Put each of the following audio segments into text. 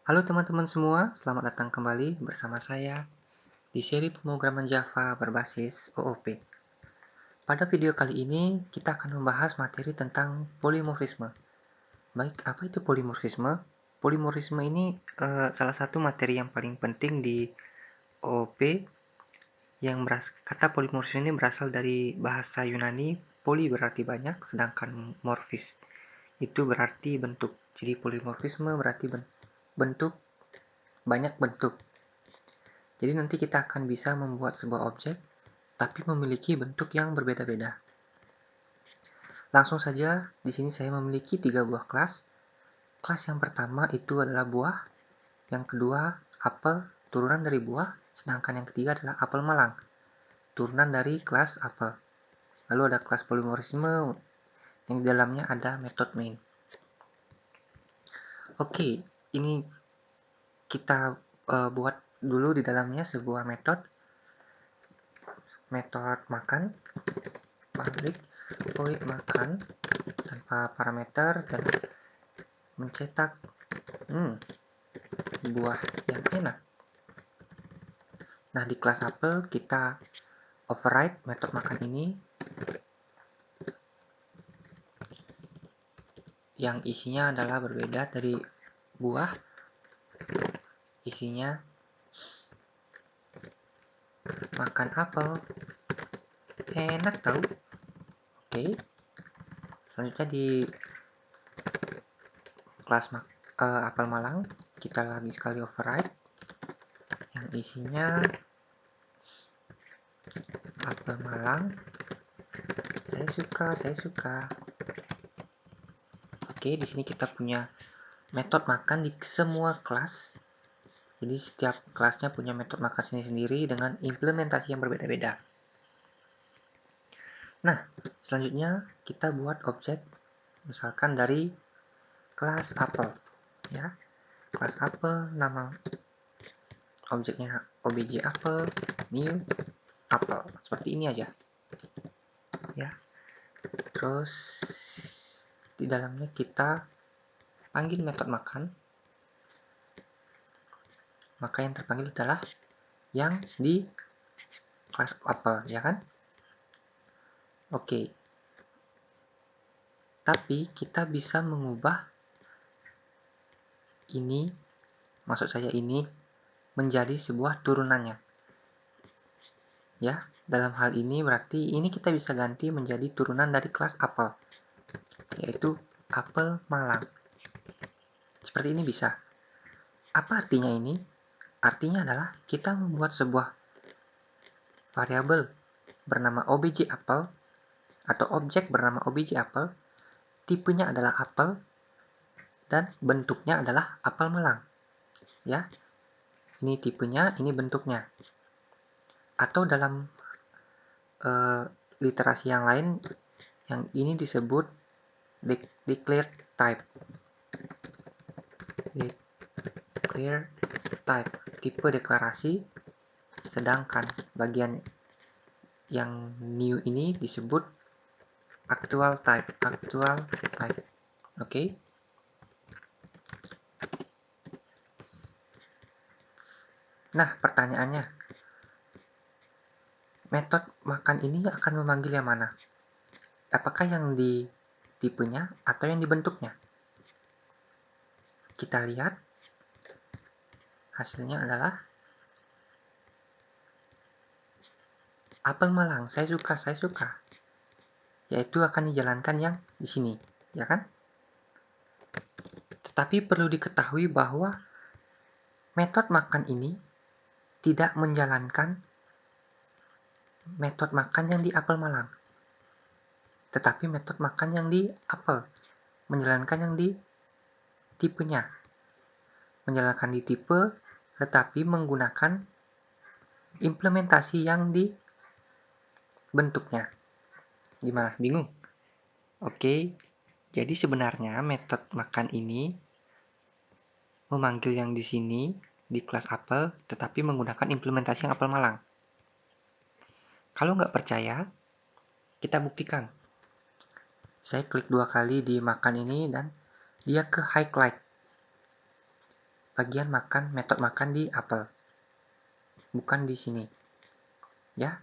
Halo teman-teman semua, selamat datang kembali bersama saya di seri pemrograman Java berbasis OOP. Pada video kali ini, kita akan membahas materi tentang polimorfisme. Baik, apa itu polimorfisme? Polimorfisme ini salah satu materi yang paling penting di OOP. Kata polimorfisme ini berasal dari bahasa Yunani, poli berarti banyak, sedangkan morfis itu berarti bentuk. Jadi polimorfisme berarti bentuk, banyak bentuk. Jadi nanti kita akan bisa membuat sebuah objek, tapi memiliki bentuk yang berbeda-beda. Langsung saja, di sini saya memiliki 3 buah kelas. Kelas yang pertama itu adalah buah, yang kedua apel, turunan dari buah, sedangkan yang ketiga adalah apel malang, turunan dari kelas apel. Lalu ada kelas polimorfisme, yang di dalamnya ada metode main. Oke, ini kita buat dulu di dalamnya sebuah metode makan, public void makan tanpa parameter dan mencetak buah yang enak. Nah, di kelas apel kita override metode makan ini yang isinya adalah berbeda dari buah. Isinya makan apel. Enak tahu. Oke. Selanjutnya di kelas apel malang kita lagi sekali override yang isinya apel malang. Saya suka. Oke, di sini kita punya metode makan di semua kelas. Jadi setiap kelasnya punya metode makan sendiri-sendiri dengan implementasi yang berbeda-beda. Nah, selanjutnya kita buat objek misalkan dari kelas apel, ya. Kelas apel, nama objeknya obj apel, new apel. Seperti ini aja. Ya. Terus di dalamnya kita panggil metode makan. Maka yang terpanggil adalah yang di kelas apel, ya kan? Oke. Tapi kita bisa mengubah ini, maksud saya ini, menjadi sebuah turunannya. Ya, dalam hal ini berarti ini kita bisa ganti menjadi turunan dari kelas apel, yaitu apel malang. Seperti ini bisa. Apa artinya ini? Artinya adalah kita membuat sebuah variabel bernama obj apel atau objek bernama obj apel, tipenya adalah apel dan bentuknya adalah apel malang. Ya, ini tipenya, ini bentuknya. Atau dalam literasi yang lain, yang ini disebut declared type. Declared type, tipe deklarasi, sedangkan bagian yang new ini disebut actual type. Oke. Nah, pertanyaannya, metode makan ini akan memanggil yang mana? Apakah yang di tipenya atau yang di bentuknya? Kita lihat hasilnya adalah apel malang. Saya suka. Yaitu akan dijalankan yang di sini, ya kan? Tetapi perlu diketahui bahwa metode makan ini tidak menjalankan metode makan yang di apel malang. Tetapi metode makan yang di apel menjalankan yang di tipenya. Menjalankan di tipe tetapi menggunakan implementasi yang di bentuknya. Gimana? Bingung? Oke. Jadi sebenarnya metode makan ini memanggil yang di sini di kelas apel tetapi menggunakan implementasi yang apel malang. Kalau nggak percaya, kita buktikan. Saya klik 2 kali di makan ini dan dia ke highlight. bagian makan, metode makan di apel, bukan di sini. Ya,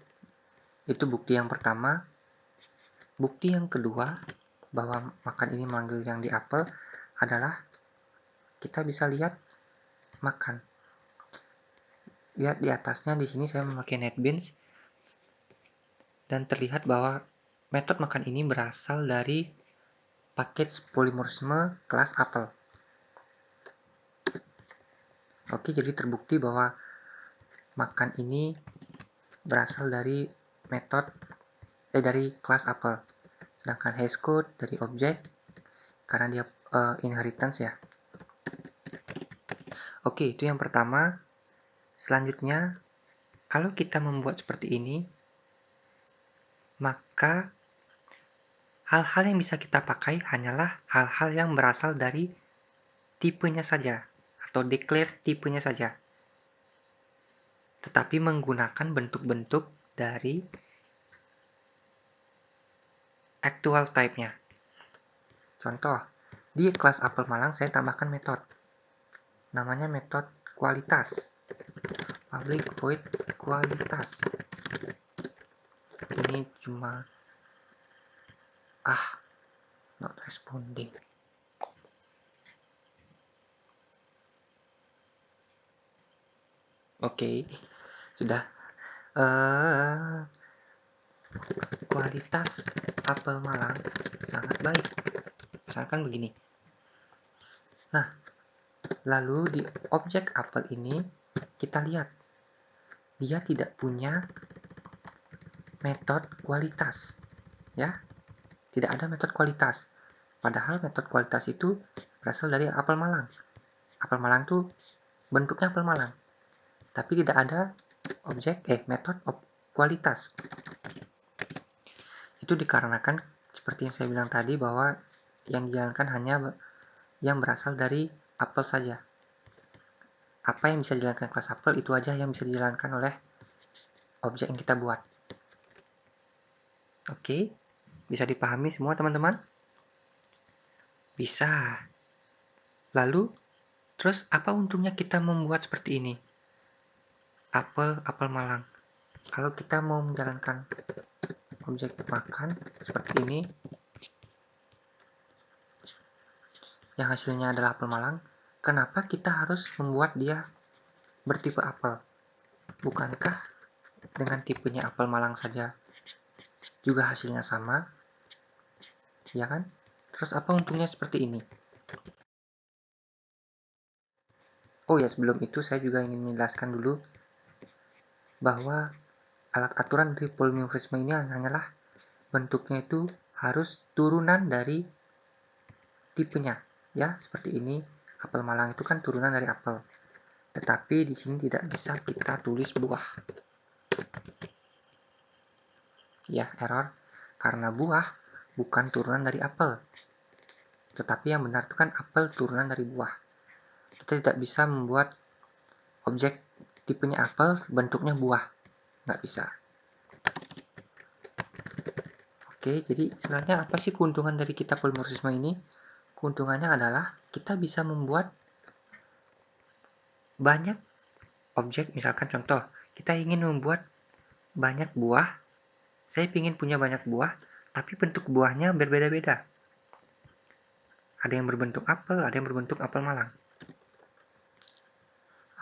itu bukti yang pertama. Bukti yang kedua bahwa makan ini manggil yang di apel adalah kita bisa lihat makan. Lihat di atasnya, di sini saya memakai NetBeans dan terlihat bahwa metode makan ini berasal dari package polimorfisme kelas apel. Oke, jadi terbukti bahwa makan ini berasal dari metode dari kelas apel. Sedangkan hashcode dari objek karena dia inheritance ya. Oke, itu yang pertama. Selanjutnya, kalau kita membuat seperti ini, maka hal-hal yang bisa kita pakai hanyalah hal-hal yang berasal dari tipenya saja atau declare tipenya saja, tetapi menggunakan bentuk-bentuk dari actual type-nya. Contoh, di kelas apel Malang saya tambahkan metode, namanya metode kualitas, public void kualitas. Ini cuma not responding. Oke, sudah. Kualitas apel Malang sangat baik, misalkan begini. Nah, lalu di objek apel ini kita lihat dia tidak punya metode kualitas, ya, tidak ada metode kualitas. Padahal metode kualitas itu berasal dari apel Malang. Apel Malang tuh bentuknya apel Malang, tapi tidak ada objek metode kualitas. Itu dikarenakan seperti yang saya bilang tadi bahwa yang dijalankan hanya yang berasal dari apel saja. Apa yang bisa dijalankan kelas apel itu aja yang bisa dijalankan oleh objek yang kita buat. Oke, bisa dipahami semua teman-teman? Bisa. Lalu, terus apa untungnya kita membuat seperti ini? Apel Malang. Kalau kita mau menjalankan objek makan seperti ini, yang hasilnya adalah apel Malang, kenapa kita harus membuat dia bertipe apel? Bukankah dengan tipenya apel Malang saja juga hasilnya sama? Ya kan? Terus apa untungnya seperti ini? Oh ya, sebelum itu saya juga ingin menjelaskan dulu bahwa alat aturan dari polimorfisme ini hanyalah bentuknya itu harus turunan dari tipenya, ya, seperti ini. Apel Malang itu kan turunan dari apel. Tetapi di sini tidak bisa kita tulis buah. Ya, error. Karena buah bukan turunan dari apel. Tetapi yang benar itu kan apel turunan dari buah. Kita tidak bisa membuat objek tipenya apel, bentuknya buah. Nggak bisa. Oke, jadi sebenarnya apa sih keuntungan dari kita polimorfisme ini? Keuntungannya adalah kita bisa membuat banyak objek, misalkan contoh, kita ingin membuat banyak buah, saya ingin punya banyak buah, tapi bentuk buahnya berbeda-beda. Ada yang berbentuk apel, ada yang berbentuk apel Malang.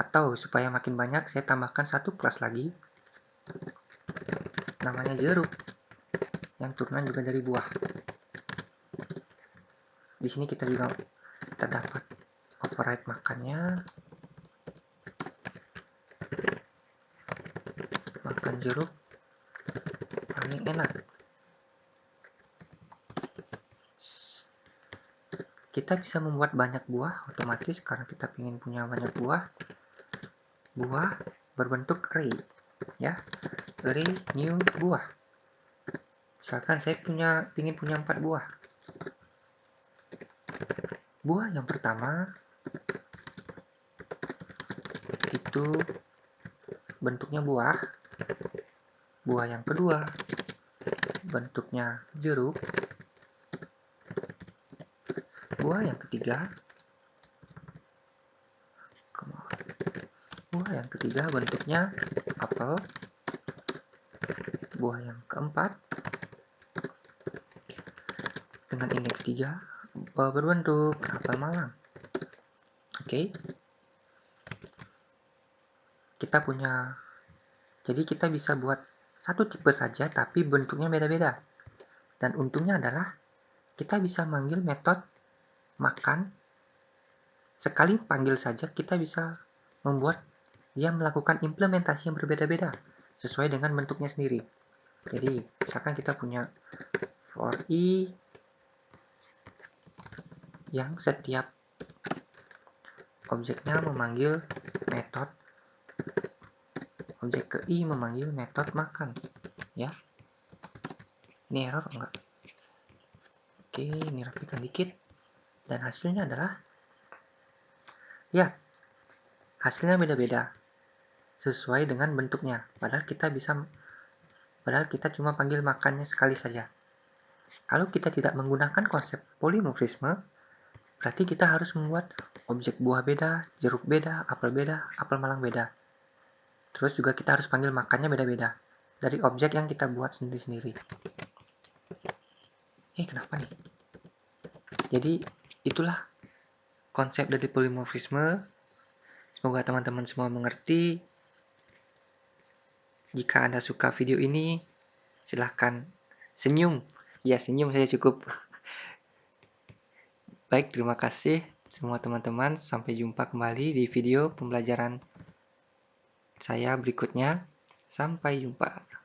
Atau supaya makin banyak, saya tambahkan satu kelas lagi, namanya jeruk, yang turunan juga dari buah. Di sini kita juga terdapat override makannya, makan jeruk paling enak. Kita bisa membuat banyak buah otomatis karena kita ingin punya banyak buah berbentuk array, ya, array new buah. Misalkan saya ingin punya 4 buah. Buah yang pertama itu bentuknya buah. Buah yang kedua bentuknya jeruk. Buah yang ketiga Buah yang ketiga bentuknya apel. Buah yang keempat dengan indeks 3 berbentuk apel malang. Oke. Jadi kita bisa buat satu tipe saja tapi bentuknya beda-beda. Dan untungnya adalah kita bisa manggil metode makan. Sekali panggil saja kita bisa membuat dia melakukan implementasi yang berbeda-beda sesuai dengan bentuknya sendiri. Jadi misalkan kita punya for i yang setiap objeknya memanggil metode, objek ke i memanggil metode makan, ya. Ini error enggak? Oke, ini rapikan dikit. Dan hasilnya adalah, ya, hasilnya beda-beda sesuai dengan bentuknya. Padahal kita cuma panggil makannya sekali saja. Kalau kita tidak menggunakan konsep polimorfisme, berarti kita harus membuat objek buah beda, jeruk beda, apel malang beda. Terus juga kita harus panggil makannya beda-beda dari objek yang kita buat sendiri-sendiri. Kenapa nih? Jadi itulah konsep dari polimorfisme. Semoga teman-teman semua mengerti. Jika Anda suka video ini, silahkan senyum. Ya, senyum saja cukup. Baik, terima kasih semua teman-teman. Sampai jumpa kembali di video pembelajaran saya berikutnya. Sampai jumpa.